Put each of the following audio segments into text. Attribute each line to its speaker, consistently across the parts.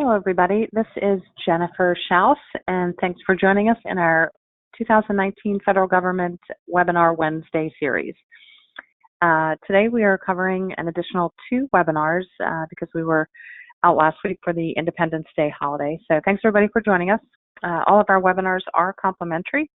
Speaker 1: Hello, everybody. This is Jennifer Schaus, and thanks for joining us in our 2019 Federal Government Webinar Wednesday series. Today we are covering an additional 2 webinars because we were out last week for the Independence Day holiday. So thanks, everybody, for joining us. All of our webinars are complimentary.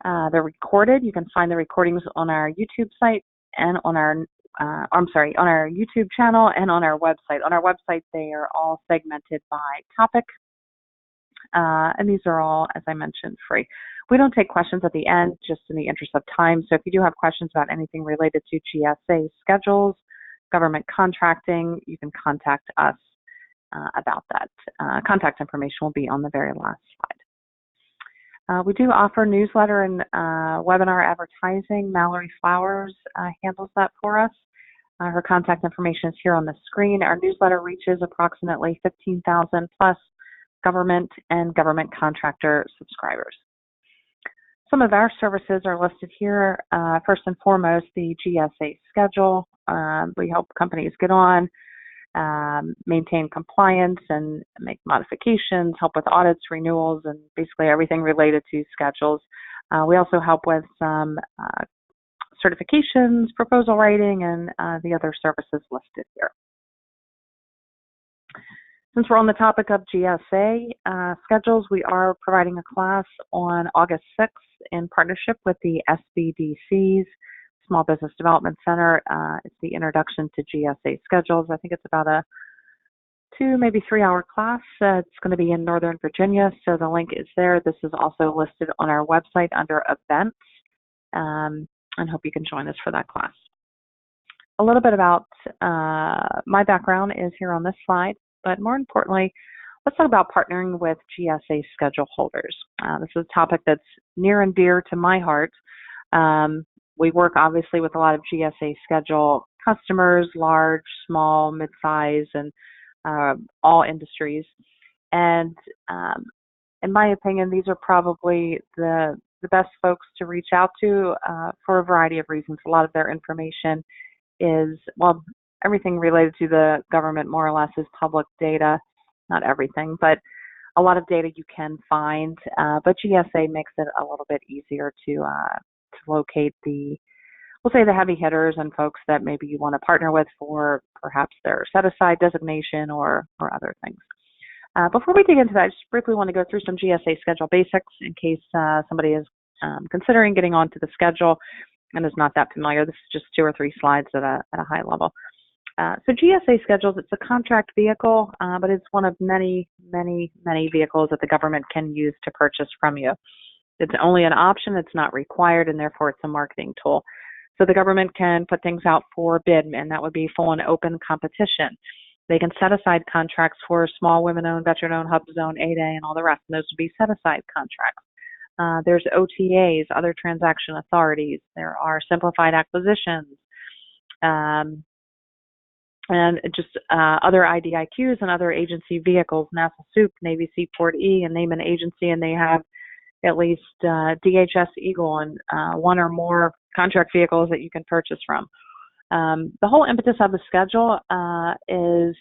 Speaker 1: They're recorded. You can find the recordings on our YouTube site and on our on our YouTube channel and on our website. On our website, they are all segmented by topic, and these are all, as I mentioned, free. We don't take questions at the end, just in the interest of time. So if you do have questions about anything related to GSA schedules, government contracting, you can contact us about that. Contact information will be on the very last slide. We do offer newsletter and webinar advertising. Mallory Flowers handles that for us. Her contact information is here on the screen. Our newsletter reaches approximately 15,000 plus government and government contractor subscribers. Some of our services are listed here. First and foremost, the GSA schedule. We help companies get on, maintain compliance and make modifications, help with audits, renewals, and basically everything related to schedules. We also help with some certifications, proposal writing, and the other services listed here. Since we're on the topic of GSA schedules, we are providing a class on August 6th in partnership with the SBDC's Small Business Development Center. It's the Introduction to GSA Schedules. I think it's about a 2, maybe 3-hour class. It's going to be in Northern Virginia, so the link is there. This is also listed on our website under events, and hope you can join us for that class. A little bit about my background is here on this slide, but more importantly, let's talk about partnering with GSA schedule holders. This is a topic that's near and dear to my heart. We work obviously with a lot of GSA schedule customers, large, small, mid-size, and all industries. And in my opinion, these are probably the best folks to reach out to for a variety of reasons. A lot of their information is, well, everything related to the government more or less is public data. Not everything, but a lot of data you can find. But GSA makes it a little bit easier to locate we'll say the heavy hitters and folks that maybe you want to partner with for perhaps their set-aside designation or other things. Before we dig into that, I just briefly want to go through some GSA Schedule Basics in case somebody is considering getting onto the schedule and is not that familiar. This is just 2 or 3 slides at a high level. So GSA schedules, it's a contract vehicle, but it's one of many, many, many vehicles that the government can use to purchase from you. It's only an option, it's not required, and therefore it's a marketing tool. So the government can put things out for bid, and that would be full and open competition. They can set aside contracts for small, women-owned, veteran-owned, hub zone, 8A, and all the rest, and those would be set-aside contracts. There's OTAs, other transaction authorities. There are simplified acquisitions, and just other IDIQs and other agency vehicles, NASA SOUP, Navy Seaport E, and name an agency, and they have at least DHS Eagle and 1 or more contract vehicles that you can purchase from. The whole impetus of the schedule is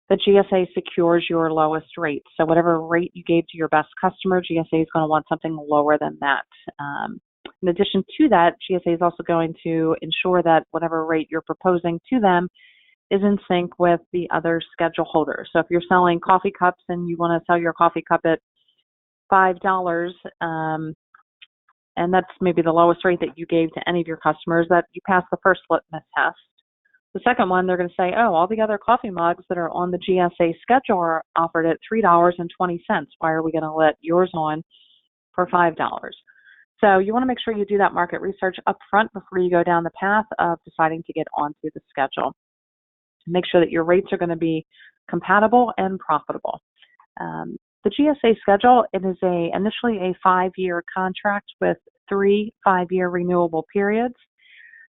Speaker 1: that GSA secures your lowest rate. So whatever rate you gave to your best customer, GSA is going to want something lower than that. In addition to that, GSA is also going to ensure that whatever rate you're proposing to them is in sync with the other schedule holders. So if you're selling coffee cups and you want to sell your coffee cup at $5, and that's maybe the lowest rate that you gave to any of your customers, that you pass the first litmus test. The second one, they're going to say, oh, all the other coffee mugs that are on the GSA schedule are offered at $3.20. Why are we going to let yours on for $5? So you want to make sure you do that market research up front before you go down the path of deciding to get onto the schedule. Make sure that your rates are going to be compatible and profitable. The GSA schedule, it is initially a 5-year contract with 3 5-year renewable periods.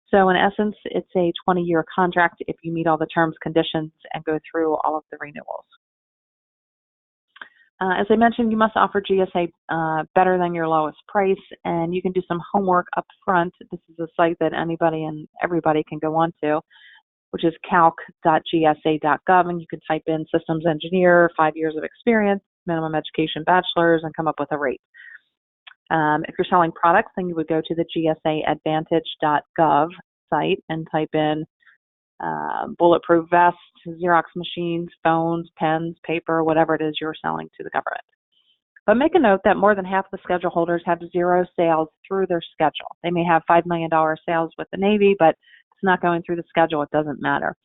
Speaker 1: So in essence, it's a 20-year contract if you meet all the terms, conditions, and go through all of the renewals. As I mentioned, you must offer GSA better than your lowest price, and you can do some homework up front. This is a site that anybody and everybody can go on to. which is calc.gsa.gov, and you can type in systems engineer, 5 years of experience, minimum education bachelor's, and come up with a rate. If you're selling products, then you would go to the GSA Advantagegov site and type in bulletproof vests, Xerox machines, phones, pens, paper, whatever it is you're selling to the government. But make a note that more than half of the schedule holders have zero sales through their schedule. They may have $5 million sales with the Navy, but it's not going through the schedule. It doesn't matter.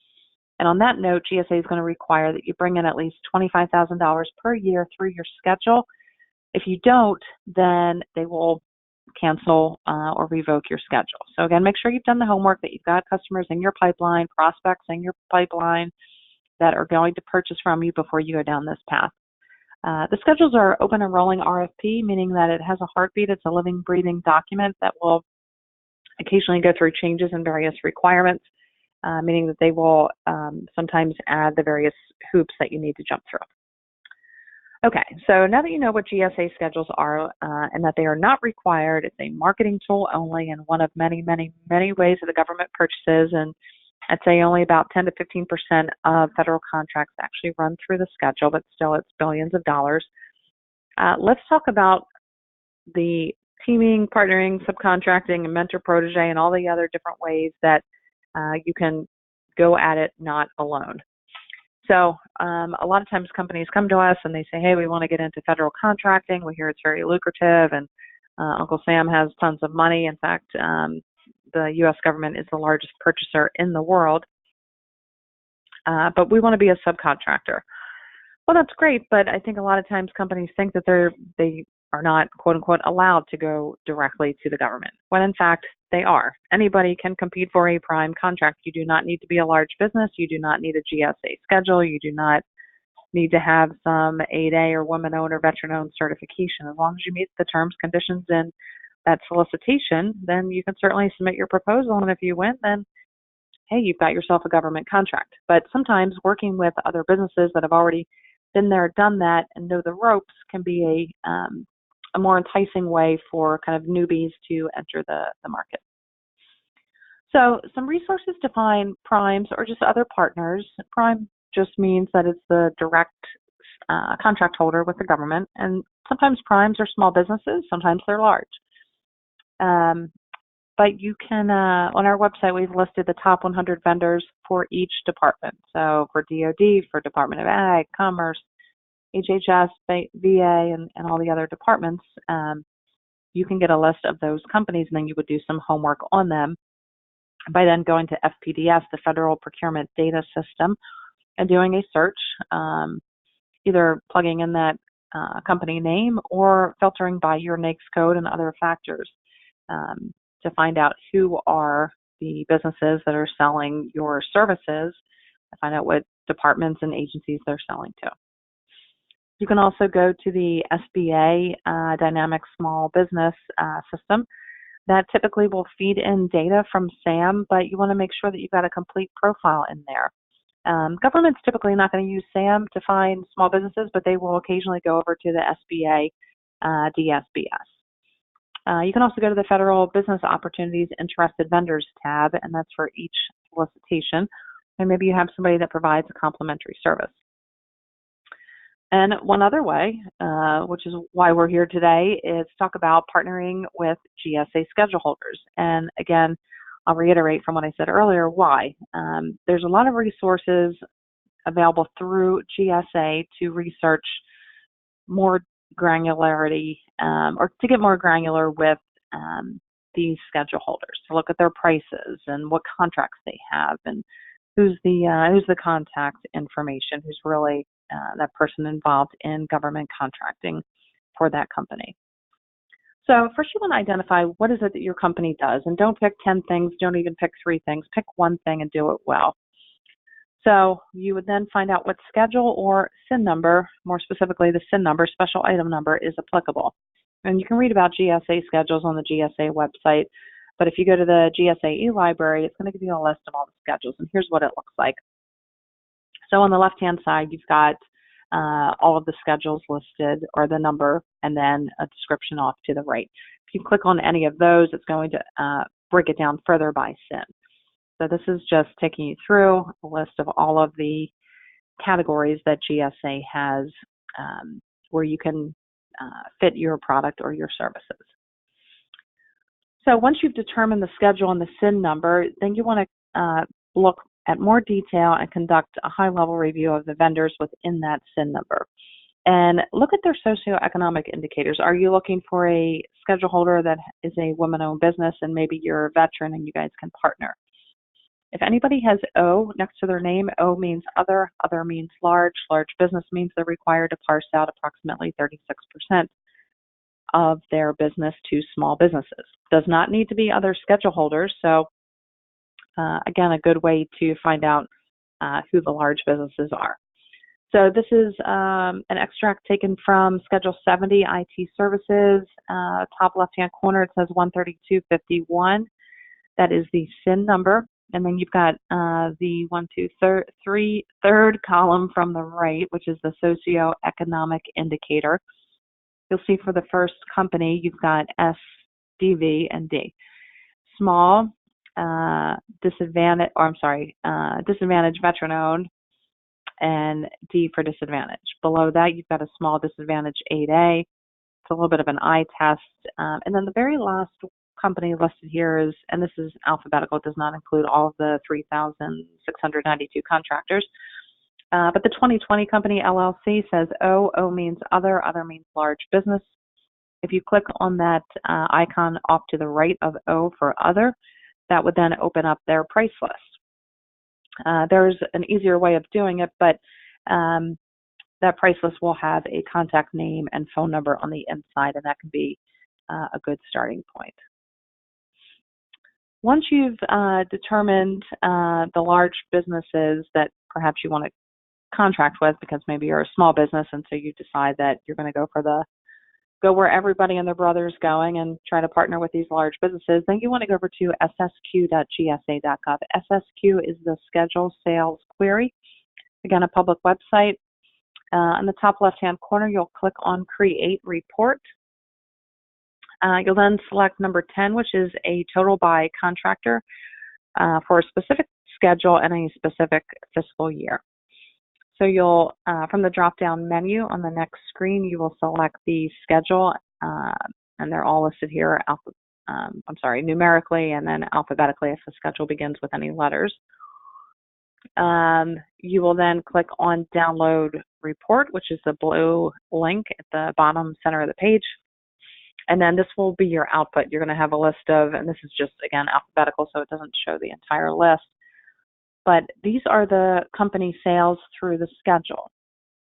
Speaker 1: And on that note, GSA is going to require that you bring in at least $25,000 per year through your schedule. If you don't, then they will cancel or revoke your schedule. So again, make sure you've done the homework, that you've got customers in your pipeline, prospects in your pipeline that are going to purchase from you before you go down this path. The schedules are open and rolling RFP, meaning that it has a heartbeat. It's a living, breathing document that will occasionally go through changes in various requirements, meaning that they will sometimes add the various hoops that you need to jump through. Okay, so now that you know what GSA schedules are and that they are not required, it's a marketing tool only and one of many, many, many ways that the government purchases, and I'd say only about 10 to 15% of federal contracts actually run through the schedule, but still it's billions of dollars. Let's talk about the teaming, partnering, subcontracting, and mentor-protege, and all the other different ways that you can go at it not alone. So a lot of times companies come to us and they say, hey, we want to get into federal contracting. We hear it's very lucrative and Uncle Sam has tons of money. In fact, the U.S. government is the largest purchaser in the world, but we want to be a subcontractor. Well, that's great, but I think a lot of times companies think that they are not, quote unquote, allowed to go directly to the government, when in fact they are. Anybody can compete for a prime contract. You do not need to be a large business. You do not need a GSA schedule. You do not need to have some 8A or women-owned or veteran-owned certification. As long as you meet the terms, conditions, and that solicitation, then you can certainly submit your proposal, and if you win, then hey, you've got yourself a government contract. But sometimes working with other businesses that have already been there, done that, and know the ropes can be a more enticing way for kind of newbies to enter the market. So some resources to find primes or just other partners. Prime just means that it's the direct contract holder with the government, and sometimes primes are small businesses, sometimes they're large. But you can, on our website, we've listed the top 100 vendors for each department. So for DOD, for Department of Ag, Commerce, HHS, VA, and all the other departments, you can get a list of those companies, and then you would do some homework on them by then going to FPDS, the Federal Procurement Data System, and doing a search, either plugging in that company name or filtering by your NAICS code and other factors to find out who are the businesses that are selling your services, to find out what departments and agencies they're selling to. You can also go to the SBA Dynamic Small Business System. That typically will feed in data from SAM, but you want to make sure that you've got a complete profile in there. Government's typically not going to use SAM to find small businesses, but they will occasionally go over to the SBA DSBS. You can also go to the Federal Business Opportunities Interested Vendors tab, and that's for each solicitation. And maybe you have somebody that provides a complimentary service. And one other way, which is why we're here today, is talk about partnering with GSA schedule holders. And again, I'll reiterate from what I said earlier, why. There's a lot of resources available through GSA to research more granularity or to get more granular with these schedule holders, to look at their prices and what contracts they have and who's the contact information, who's really that person involved in government contracting for that company. So first you want to identify what is it that your company does, and don't pick 10 things, don't even pick 3 things, pick one thing and do it well. So you would then find out what schedule or SIN number, more specifically the SIN number, special item number, is applicable. And you can read about GSA schedules on the GSA website, but if you go to the GSA e-library, it's going to give you a list of all the schedules, and here's what it looks like. So on the left-hand side, you've got all of the schedules listed, or the number, and then a description off to the right. If you click on any of those, it's going to break it down further by SIN. So this is just taking you through a list of all of the categories that GSA has where you can fit your product or your services. So once you've determined the schedule and the SIN number, then you want to look at more detail and conduct a high-level review of the vendors within that SIN number. And look at their socioeconomic indicators. Are you looking for a schedule holder that is a woman-owned business and maybe you're a veteran and you guys can partner? If anybody has O next to their name, O means other means large business means they're required to parse out approximately 36% of their business to small businesses. Does not need to be other schedule holders. So again, a good way to find out who the large businesses are. So this is an extract taken from Schedule 70 IT Services. Top left-hand corner, it says 13251. That is the SIN number. And then you've got the third column from the right, which is the Socioeconomic Indicator. You'll see for the first company, you've got S, D, V, and D. Small, disadvantaged, veteran-owned, and D for disadvantage. Below that, you've got a small disadvantage 8A. It's a little bit of an eye test. And then the very last company listed here is, and this is alphabetical, it does not include all of the 3,692 contractors. But the 2020 company LLC says O. O means other means large business. If you click on that icon off to the right of O for other, that would then open up their price list. There's an easier way of doing it, but that price list will have a contact name and phone number on the inside, and that can be a good starting point. Once you've determined the large businesses that perhaps you want to contract with, because maybe you're a small business and so you decide that you're going to go where everybody and their brother's going and try to partner with these large businesses, then you want to go over to ssq.gsa.gov. SSQ is the Schedule Sales Query. Again, a public website. In the top left-hand corner, you'll click on Create Report. You'll then select number 10, which is a total by contractor for a specific schedule and a specific fiscal year. So you'll, from the drop-down menu on the next screen, you will select the schedule, and they're all listed here, numerically and then alphabetically if the schedule begins with any letters. You will then click on Download Report, which is the blue link at the bottom center of the page. And then this will be your output. You're going to have a list of, and this is just, again, alphabetical, so it doesn't show the entire list. But these are the company sales through the schedule.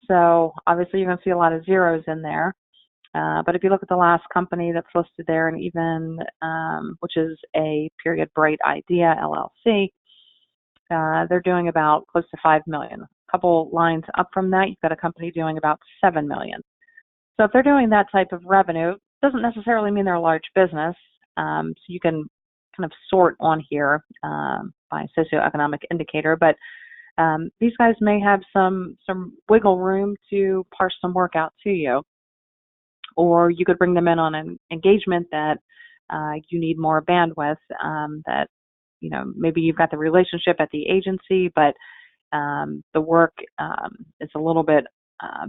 Speaker 1: So obviously you're going to see a lot of zeros in there. But if you look at the last company that's listed there, and even, which is a period Bright Idea LLC, they're doing about close to 5 million. A couple lines up from that, you've got a company doing about 7 million. So if they're doing that type of revenue, doesn't necessarily mean they're a large business. So you can kind of sort on here by socioeconomic indicator, but these guys may have some wiggle room to parse some work out to you, or you could bring them in on an engagement that you need more bandwidth. That maybe you've got the relationship at the agency, but the work is a little bit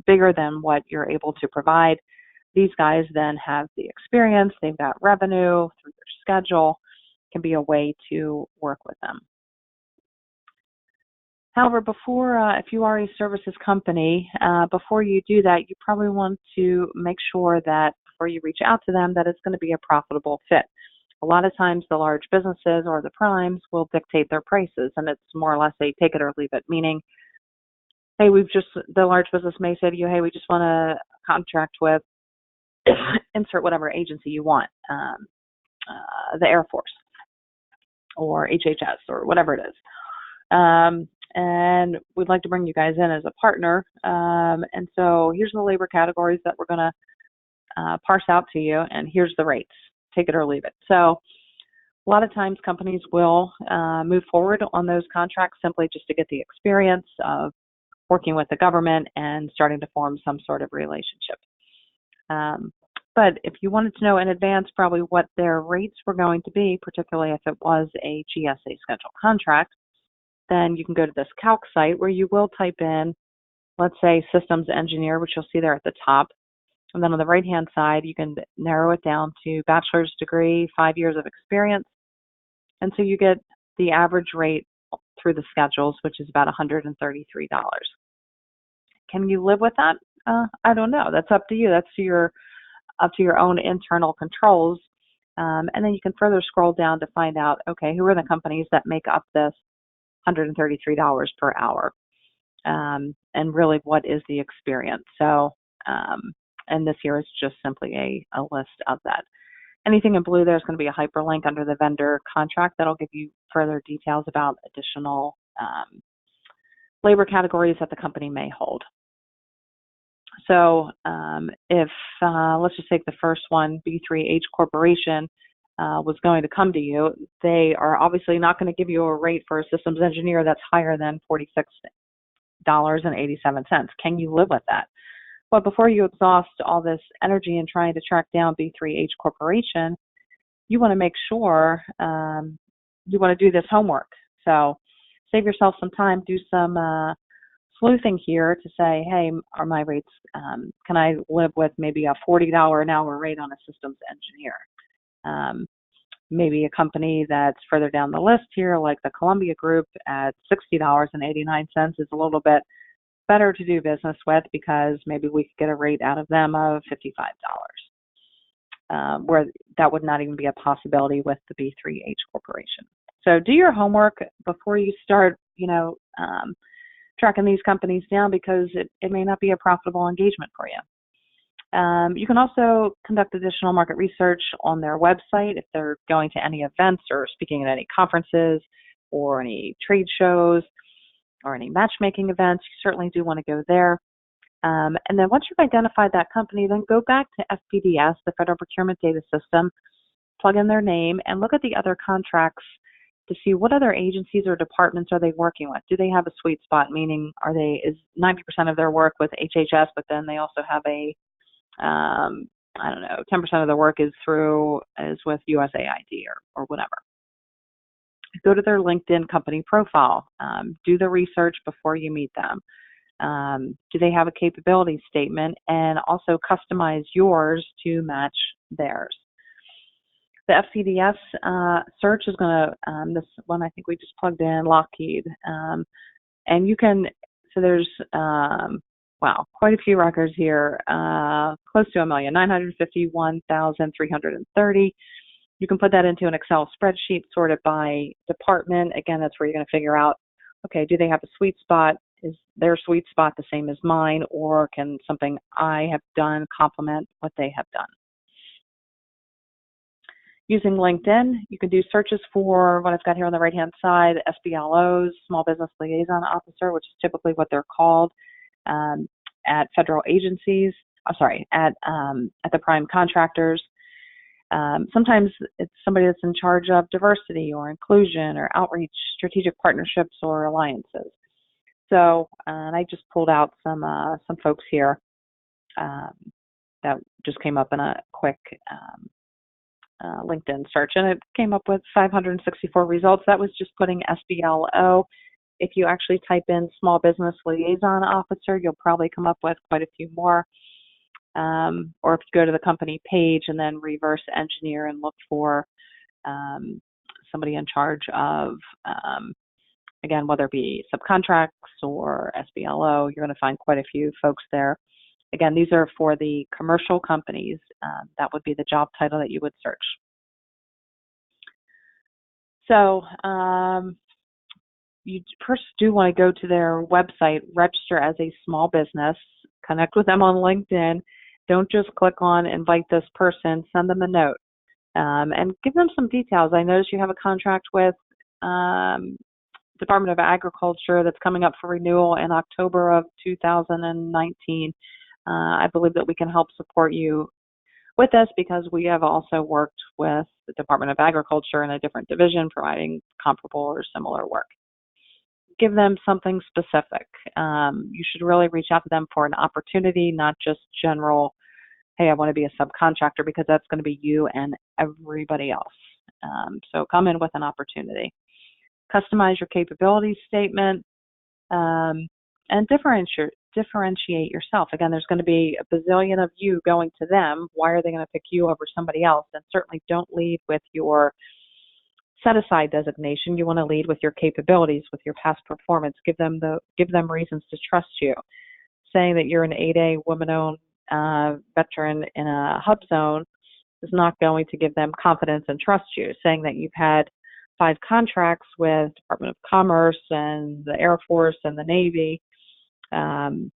Speaker 1: bigger than what you're able to provide. These guys then have the experience, they've got revenue through their schedule, can be a way to work with them. However, if you are a services company, before you do that, you probably want to make sure that before you reach out to them that it's going to be a profitable fit. A lot of times the large businesses or the primes will dictate their prices, and it's more or less a take it or leave it, meaning, hey, the large business may say to you, hey, we just want to contract with insert whatever agency you want, the Air Force or HHS or whatever it is. And we'd like to bring you guys in as a partner. And so here's the labor categories that we're going to parse out to you, and here's the rates. Take it or leave it. So a lot of times companies will move forward on those contracts simply just to get the experience of working with the government and starting to form some sort of relationship. But if you wanted to know in advance probably what their rates were going to be, particularly if it was a GSA schedule contract, then you can go to this calc site where you will type in, let's say, systems engineer, which you'll see there at the top. And then on the right-hand side, you can narrow it down to bachelor's degree, 5 years of experience. And so you get the average rate through the schedules, which is about $133. Can you live with that? I don't know. That's up to you. That's up to your own internal controls. And then you can further scroll down to find out, okay, who are the companies that make up this $133 per hour? And really, what is the experience? So, and this here is just simply a list of that. Anything in blue there is going to be a hyperlink under the vendor contract that'll give you further details about additional labor categories that the company may hold. So if, let's just take the first one, B3H Corporation was going to come to you, they are obviously not going to give you a rate for a systems engineer that's higher than $46.87. Can you live with that? But before you exhaust all this energy in trying to track down B3H Corporation, you want to make sure you want to do this homework. So save yourself some time, do some sleuthing here to say, hey, are my rates, can I live with maybe a $40 an hour rate on a systems engineer? Maybe a company that's further down the list here, like the Columbia Group at $60.89 is a little bit better to do business with because maybe we could get a rate out of them of $55, where that would not even be a possibility with the B3H Corporation. So do your homework before you start, tracking these companies down because it may not be a profitable engagement for you. You can also conduct additional market research on their website if they're going to any events or speaking at any conferences or any trade shows or any matchmaking events. You certainly do want to go there. And then once you've identified that company, then go back to FPDS, the Federal Procurement Data System, plug in their name, and look at the other contracts to see what other agencies or departments are they working with. Do they have a sweet spot, meaning is 90% of their work with HHS, but then they also have 10% of their work is with USAID or whatever. Go to their LinkedIn company profile. Do the research before you meet them. Do they have a capability statement? And also customize yours to match theirs. The FCDS search is going to, this one I think we just plugged in, Lockheed. And you can, so there's, quite a few records here, close to 951,330. You can put that into an Excel spreadsheet sorted by department. Again, that's where you're going to figure out, okay, do they have a sweet spot? Is their sweet spot the same as mine, or can something I have done complement what they have done? Using LinkedIn, you can do searches for what I've got here on the right-hand side, SBLOs, Small Business Liaison Officer, which is typically what they're called at federal agencies. At the prime contractors. Sometimes it's somebody that's in charge of diversity or inclusion or outreach, strategic partnerships or alliances. So, and I just pulled out some folks here that just came up in a quick LinkedIn search, and it came up with 564 results. That was just putting SBLO. If you actually type in Small Business Liaison Officer, you'll probably come up with quite a few more. Or if you go to the company page and then reverse engineer and look for somebody in charge of, again, whether it be subcontracts or SBLO, you're going to find quite a few folks there. Again, these are for the commercial companies. That would be the job title that you would search. So you first do want to go to their website, register as a small business, connect with them on LinkedIn. Don't just click on invite this person, send them a note, and give them some details. I noticed you have a contract with Department of Agriculture that's coming up for renewal in October of 2019. I believe that we can help support you with this because we have also worked with the Department of Agriculture in a different division providing comparable or similar work. Give them something specific. You should really reach out to them for an opportunity, not just general, hey, I want to be a subcontractor, because that's going to be you and everybody else. So come in with an opportunity. Customize your capabilities statement, and differentiate yourself. Again, there's going to be a bazillion of you going to them. Why are they going to pick you over somebody else? And certainly don't lead with your set-aside designation. You want to lead with your capabilities, with your past performance. Give them reasons to trust you. Saying that you're an 8A woman-owned veteran in a hub zone is not going to give them confidence and trust you. Saying that you've had 5 contracts with Department of Commerce and the Air Force and the Navy, and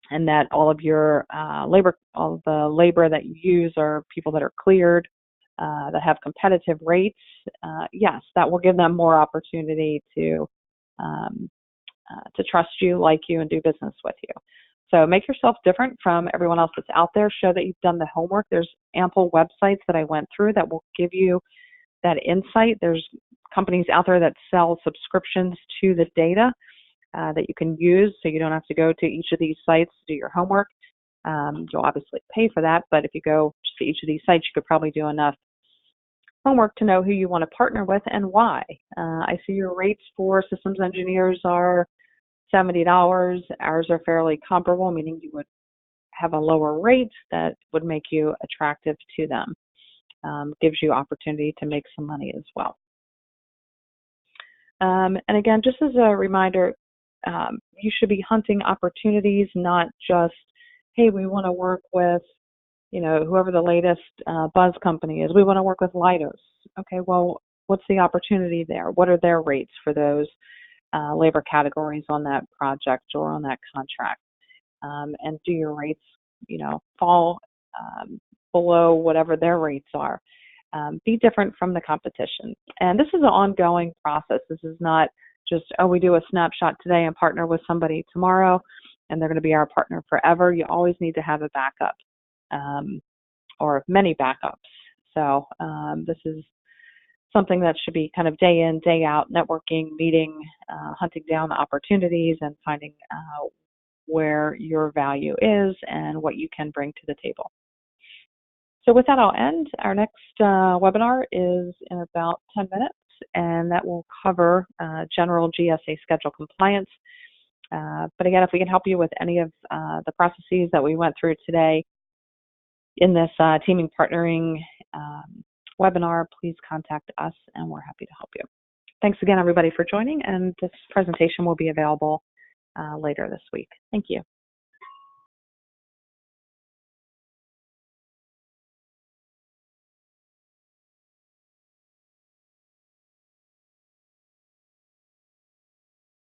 Speaker 1: that all of your all the labor that you use are people that are cleared, that have competitive rates. Yes, that will give them more opportunity to trust you, like you, and do business with you. So make yourself different from everyone else that's out there. Show that you've done the homework. There's ample websites that I went through that will give you that insight. There's companies out there that sell subscriptions to the data that you can use, so you don't have to go to each of these sites to do your homework. You'll obviously pay for that, but if you go to each of these sites, you could probably do enough homework to know who you want to partner with and why. I see your rates for systems engineers are $70. Ours are fairly comparable, meaning you would have a lower rate that would make you attractive to them. Gives you opportunity to make some money as well. And again, just as a reminder, you should be hunting opportunities, not just, hey, we want to work with, whoever the latest buzz company is. We want to work with Leidos. Okay, well, what's the opportunity there? What are their rates for those labor categories on that project or on that contract? And do your rates, fall below whatever their rates are? Be different from the competition. And this is an ongoing process. This is not just, we do a snapshot today and partner with somebody tomorrow, and they're going to be our partner forever. You always need to have a backup, or many backups. So this is something that should be kind of day in, day out, networking, meeting, hunting down the opportunities and finding where your value is and what you can bring to the table. So with that, I'll end. Our next webinar is in about 10 minutes, and that will cover general GSA schedule compliance. But again, if we can help you with any of the processes that we went through today in this teaming partnering webinar, please contact us, and we're happy to help you. Thanks again, everybody, for joining, and this presentation will be available later this week. Thank you.